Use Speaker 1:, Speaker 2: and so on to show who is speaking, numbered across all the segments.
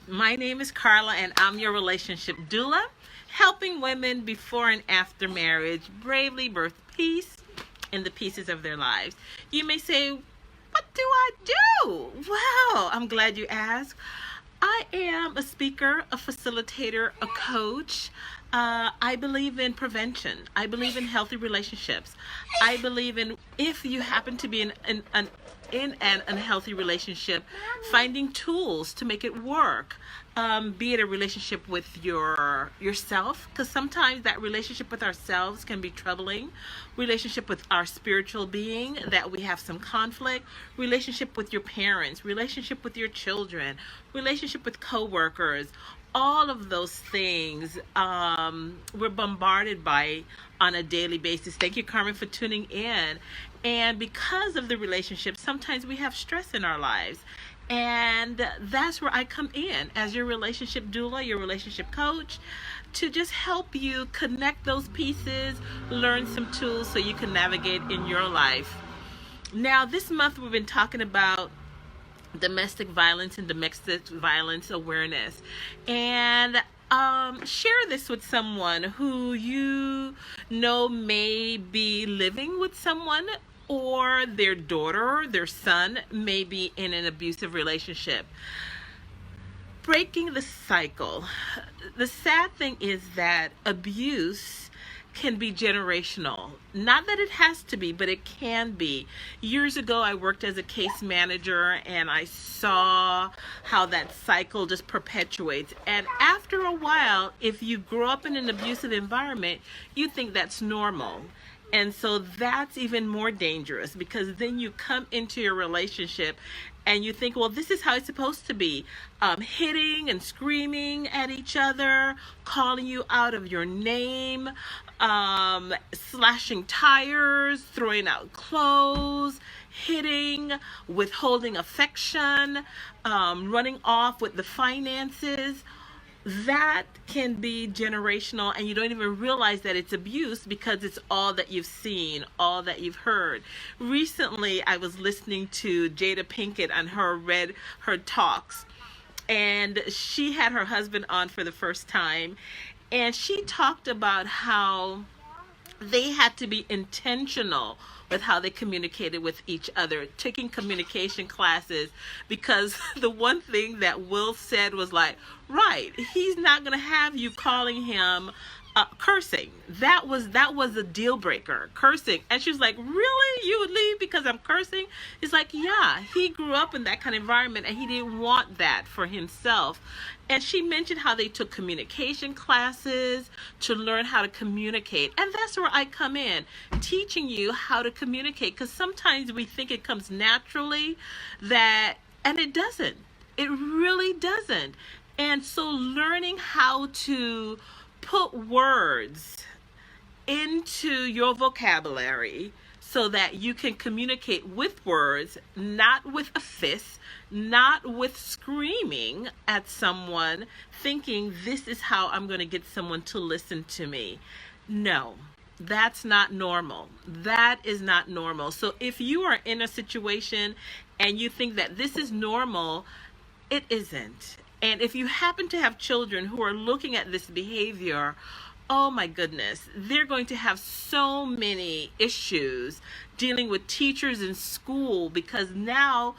Speaker 1: My name is Carla, and I'm your relationship doula, helping women before and after marriage bravely birth peace in the pieces of their lives. You may say, what do I do? Well, I'm glad you asked. I am a speaker, a facilitator, a coach. I believe in prevention. I believe in healthy relationships. I believe in if you happen to be in an unhealthy relationship, finding tools to make it work. Be it a relationship with yourself, because sometimes that relationship with ourselves can be troubling. Relationship with our spiritual being, that we have some conflict. Relationship with your parents. Relationship with your children. Relationship with coworkers. All of those things we're bombarded by on a daily basis. Thank you, Carmen, for tuning in. And because of the relationship, sometimes we have stress in our lives. And that's where I come in as your relationship doula, your relationship coach, to just help you connect those pieces, learn some tools so you can navigate in your life. Now, this month we've been talking about domestic violence and domestic violence awareness. And share this with someone who you know may be living with someone, or their daughter, their son may be in an abusive relationship. Breaking the cycle. The sad thing is that abuse can be generational. Not that it has to be, but it can be. Years ago, I worked as a case manager, and I saw how that cycle just perpetuates. And after a while, if you grow up in an abusive environment, you think that's normal. And so that's even more dangerous, because then you come into your relationship and you think, well, this is how it's supposed to be. Hitting and screaming at each other, calling you out of your name, slashing tires, throwing out clothes, hitting, withholding affection, running off with the finances. That can be generational, and you don't even realize that it's abuse because it's all that you've seen, all that you've heard. Recently, I was listening to Jada Pinkett on her talks, and she had her husband on for the first time, and she talked about how they had to be intentional with how they communicated with each other, taking communication classes, because the one thing that Will said was like, right, he's not going to have you calling him cursing. That was a deal breaker, cursing. And she was like, really? You would leave because I'm cursing? It's like, yeah, he grew up in that kind of environment and he didn't want that for himself. And she mentioned how they took communication classes to learn how to communicate. And that's where I come in, teaching you how to communicate, because sometimes we think it comes naturally, and it doesn't. It really doesn't. And so learning how to put words into your vocabulary so that you can communicate with words, not with a fist, not with screaming at someone, thinking this is how I'm going to get someone to listen to me. No, that's not normal. That is not normal. So if you are in a situation and you think that this is normal, it isn't. And if you happen to have children who are looking at this behavior, oh my goodness, they're going to have so many issues dealing with teachers in school, because now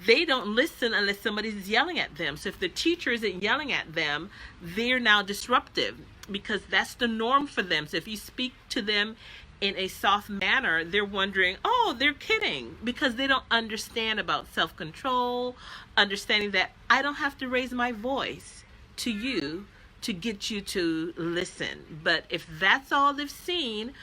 Speaker 1: they don't listen unless somebody's yelling at them. So if the teacher isn't yelling at them, they're now disruptive, because that's the norm for them. So if you speak to them in a soft manner, they're wondering, oh, they're kidding, because they don't understand about self-control, understanding that I don't have to raise my voice to you to get you to listen. But if that's all they've seen,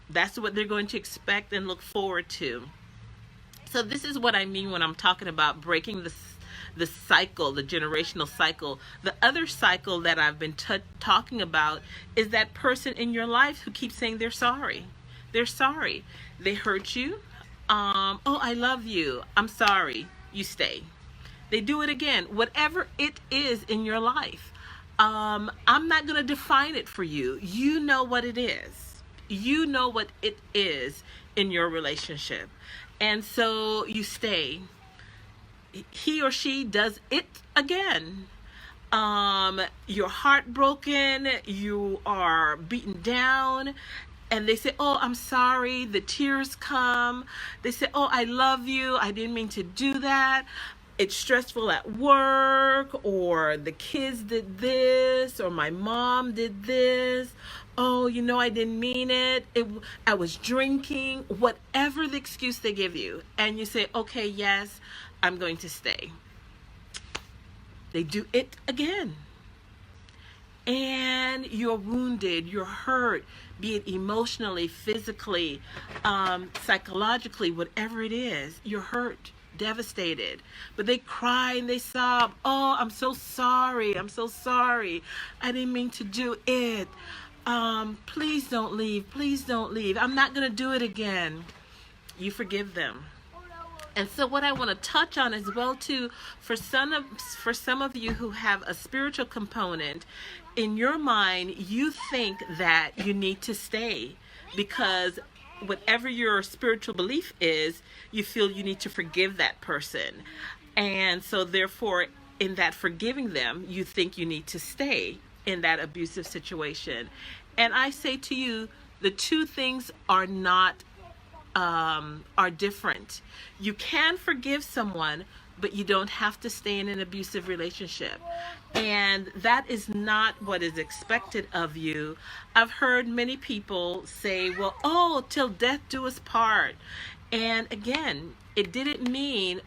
Speaker 1: that's what they're going to expect and look forward to. So this is what I mean when I'm talking about breaking the cycle, the generational cycle. The other cycle that I've been talking about is that person in your life who keeps saying they're sorry. They're sorry. They hurt you. Oh, I love you. I'm sorry. You stay. They do it again. Whatever it is in your life. I'm not going to define it for you. You know what it is. You know what it is in your relationship. And so you stay. He or she does it again. You're heartbroken, you are beaten down, and they say, oh, I'm sorry. The tears come. They say, oh, I love you. I didn't mean to do that. It's stressful at work, or the kids did this, or my mom did this. Oh, I didn't mean it. I was drinking. Whatever the excuse they give you. And you say, okay, yes, I'm going to stay. They do it again. And you're wounded, you're hurt, be it emotionally, physically, psychologically, whatever it is. You're hurt, devastated. But they cry and they sob. Oh, I'm so sorry. I'm so sorry. I didn't mean to do it. Please don't leave. Please don't leave. I'm not going to do it again. You forgive them. And so what I want to touch on as well too, for some of you who have a spiritual component, in your mind, you think that you need to stay because whatever your spiritual belief is, you feel you need to forgive that person. And so therefore, in that forgiving them, you think you need to stay in that abusive situation. And I say to you, the two things are different. You can forgive someone, but you don't have to stay in an abusive relationship. And that is not what is expected of you. I've heard many people say, well, oh, till death do us part. And again, it didn't mean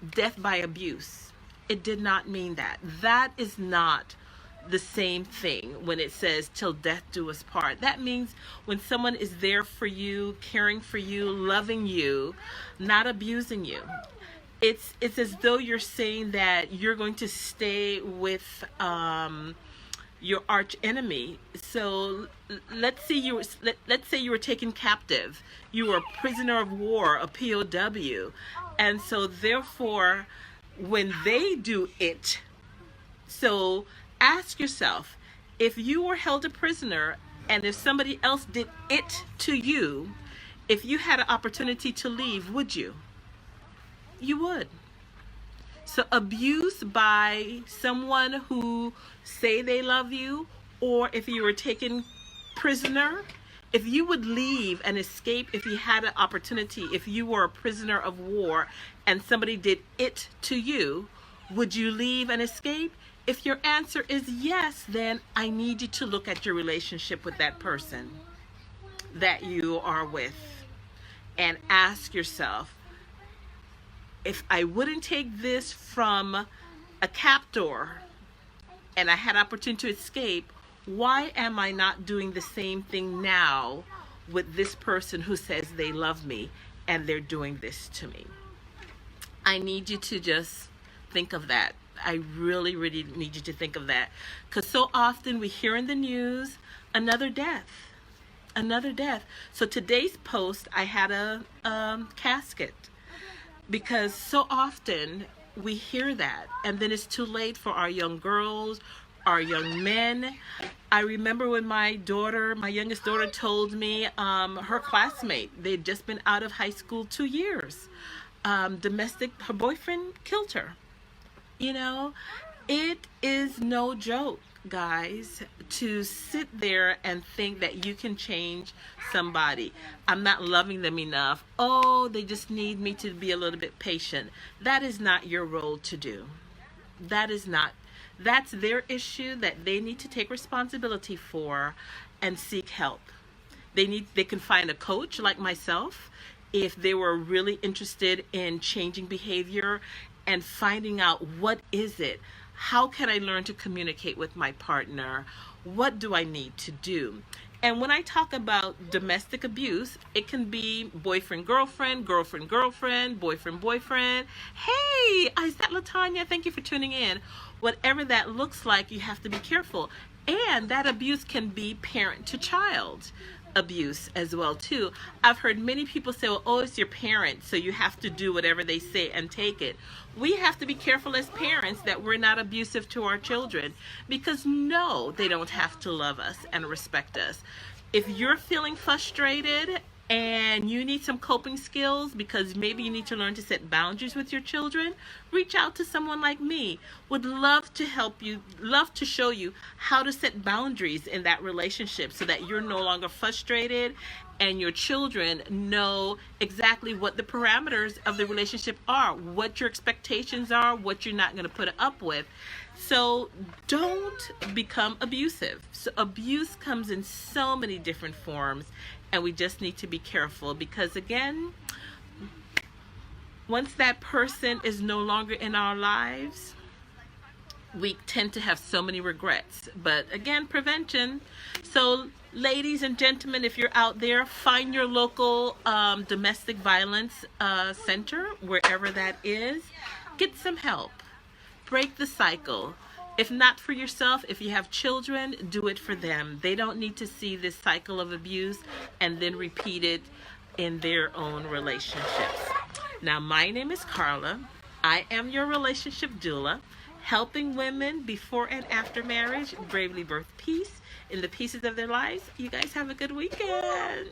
Speaker 1: death by abuse. It did not mean that. That is not the same thing when it says till death do us part. That means when someone is there for you, caring for you, loving you, not abusing you. It's as though you're saying that you're going to stay with your arch enemy. So let's say you were taken captive. You were a prisoner of war, a POW. And so therefore, when they do it, so ask yourself, if you were held a prisoner and if somebody else did it to you, if you had an opportunity to leave, would you? You would. So abuse by someone who say they love you, or if you were taken prisoner, if you would leave and escape, if you had an opportunity, if you were a prisoner of war and somebody did it to you, would you leave and escape? If your answer is yes, then I need you to look at your relationship with that person that you are with and ask yourself, if I wouldn't take this from a captor and I had opportunity to escape, why am I not doing the same thing now with this person who says they love me and they're doing this to me? I need you to just think of that. I really, really need you to think of that. Because so often we hear in the news, another death. So today's post, I had a casket. Because so often we hear that, and then it's too late for our young girls, our young men. I remember when my youngest daughter told me her classmate, they'd just been out of high school 2 years. Her boyfriend killed her. It is no joke, guys, to sit there and think that you can change somebody. I'm not loving them enough. Oh, they just need me to be a little bit patient. That is not your role to do. That's their issue that they need to take responsibility for and seek help. They can find a coach like myself if they were really interested in changing behavior and finding out what is it. How can I learn to communicate with my partner? What do I need to do? And when I talk about domestic abuse, it can be boyfriend-girlfriend, girlfriend-girlfriend, boyfriend-boyfriend. Hey, is that LaTanya? Thank you for tuning in. Whatever that looks like, you have to be careful. And that abuse can be parent to child abuse as well too. I've heard many people say, well, oh, it's your parents, so you have to do whatever they say and take it. We have to be careful as parents that we're not abusive to our children, because no, they don't have to love us and respect us. If you're feeling frustrated and you need some coping skills because maybe you need to learn to set boundaries with your children, reach out to someone like me. Would love to help you, love to show you how to set boundaries in that relationship so that you're no longer frustrated and your children know exactly what the parameters of the relationship are, what your expectations are, what you're not going to put up with. So don't become abusive. So abuse comes in so many different forms, and we just need to be careful because, again, once that person is no longer in our lives, we tend to have so many regrets. But again, prevention. So ladies and gentlemen, if you're out there, find your local domestic violence center, wherever that is. Get some help. Break the cycle. If not for yourself, if you have children, do it for them. They don't need to see this cycle of abuse and then repeat it in their own relationships. Now, my name is Carla. I am your relationship doula, helping women before and after marriage bravely birth peace in the pieces of their lives. You guys have a good weekend.